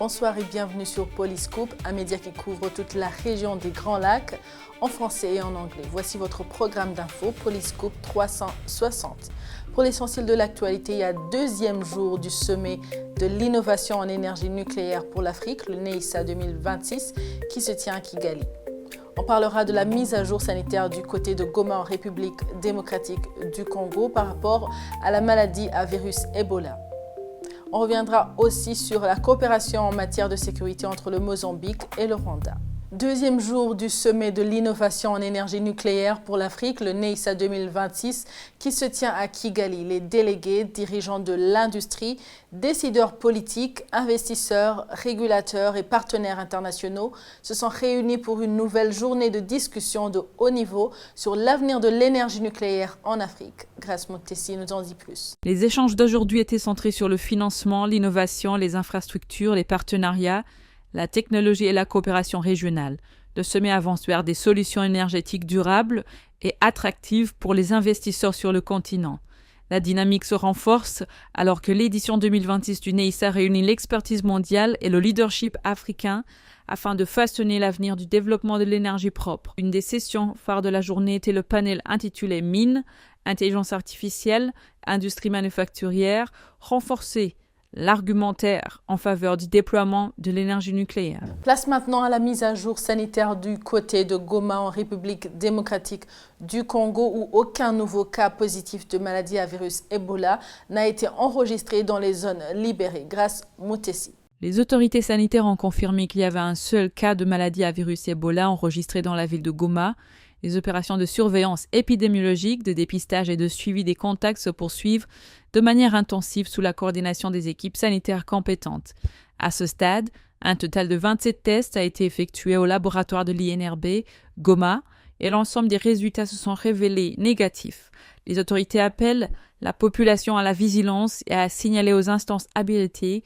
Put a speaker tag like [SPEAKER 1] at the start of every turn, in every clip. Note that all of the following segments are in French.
[SPEAKER 1] Bonsoir et bienvenue sur Polyscoop, un média qui couvre toute la région des Grands Lacs, en français et en anglais. Voici votre programme d'info Polyscoop 360. Pour l'essentiel de l'actualité, il y a deuxième jour du sommet de l'innovation en énergie nucléaire pour l'Afrique, le NEISA 2026, qui se tient à Kigali. On parlera de la mise à jour sanitaire du côté de Goma en République démocratique du Congo par rapport à la maladie à virus Ebola. On reviendra aussi sur la coopération en matière de sécurité entre le Mozambique et le Rwanda. Deuxième jour du sommet de l'innovation en énergie nucléaire pour l'Afrique, le NEISA 2026, qui se tient à Kigali. Les délégués, dirigeants de l'industrie, décideurs politiques, investisseurs, régulateurs et partenaires internationaux se sont réunis pour une nouvelle journée de discussion de haut niveau sur l'avenir de l'énergie nucléaire en Afrique. Grace Moutessi nous en dit plus.
[SPEAKER 2] Les échanges d'aujourd'hui étaient centrés sur le financement, l'innovation, les infrastructures, les partenariats, la technologie et la coopération régionale. Le sommet avance vers des solutions énergétiques durables et attractives pour les investisseurs sur le continent. La dynamique se renforce alors que l'édition 2026 du NEISA réunit l'expertise mondiale et le leadership africain afin de façonner l'avenir du développement de l'énergie propre. Une des sessions phares de la journée était le panel intitulé Mines, intelligence artificielle, industrie manufacturière, renforcer l'argumentaire en faveur du déploiement de l'énergie nucléaire.
[SPEAKER 1] Place maintenant à la mise à jour sanitaire du côté de Goma en République démocratique du Congo où aucun nouveau cas positif de maladie à virus Ebola n'a été enregistré dans les zones libérées. Grace Moutessi.
[SPEAKER 2] Les autorités sanitaires ont confirmé qu'il y avait un seul cas de maladie à virus Ebola enregistré dans la ville de Goma. Les opérations de surveillance épidémiologique, de dépistage et de suivi des contacts se poursuivent de manière intensive sous la coordination des équipes sanitaires compétentes. À ce stade, un total de 27 tests a été effectué au laboratoire de l'INRB, Goma, et l'ensemble des résultats se sont révélés négatifs. Les autorités appellent la population à la vigilance et à signaler aux instances habilitées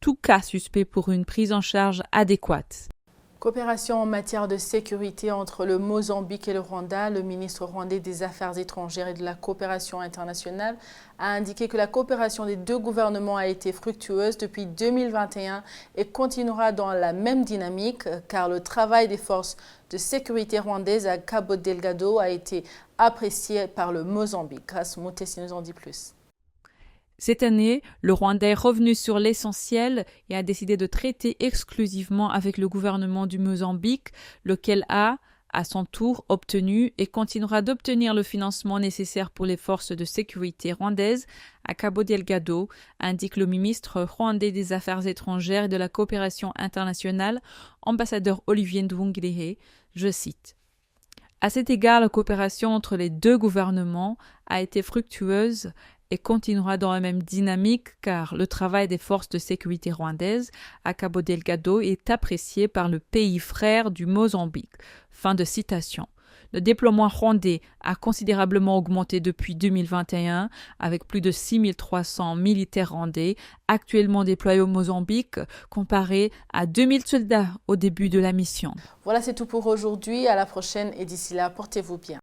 [SPEAKER 2] tout cas suspect pour une prise en charge adéquate.
[SPEAKER 1] Coopération en matière de sécurité entre le Mozambique et le Rwanda. Le ministre rwandais des Affaires étrangères et de la coopération internationale a indiqué que la coopération des deux gouvernements a été fructueuse depuis 2021 et continuera dans la même dynamique car le travail des forces de sécurité rwandaises à Cabo Delgado a été apprécié par le Mozambique. Grace Moutessi nous en dit plus.
[SPEAKER 2] Cette année, le Rwanda est revenu sur l'essentiel et a décidé de traiter exclusivement avec le gouvernement du Mozambique, lequel a, à son tour, obtenu et continuera d'obtenir le financement nécessaire pour les forces de sécurité rwandaises à Cabo Delgado, indique le ministre rwandais des Affaires étrangères et de la coopération internationale, ambassadeur Olivier Nduhungirehe, je cite. À cet égard, la coopération entre les deux gouvernements a été fructueuse et continuera dans la même dynamique car le travail des forces de sécurité rwandaises à Cabo Delgado est apprécié par le pays frère du Mozambique. Fin de citation. Le déploiement rwandais a considérablement augmenté depuis 2021 avec plus de 6300 militaires rwandais actuellement déployés au Mozambique comparé à 2000 soldats au début de la mission.
[SPEAKER 1] Voilà, c'est tout pour aujourd'hui. À la prochaine et d'ici là, portez-vous bien.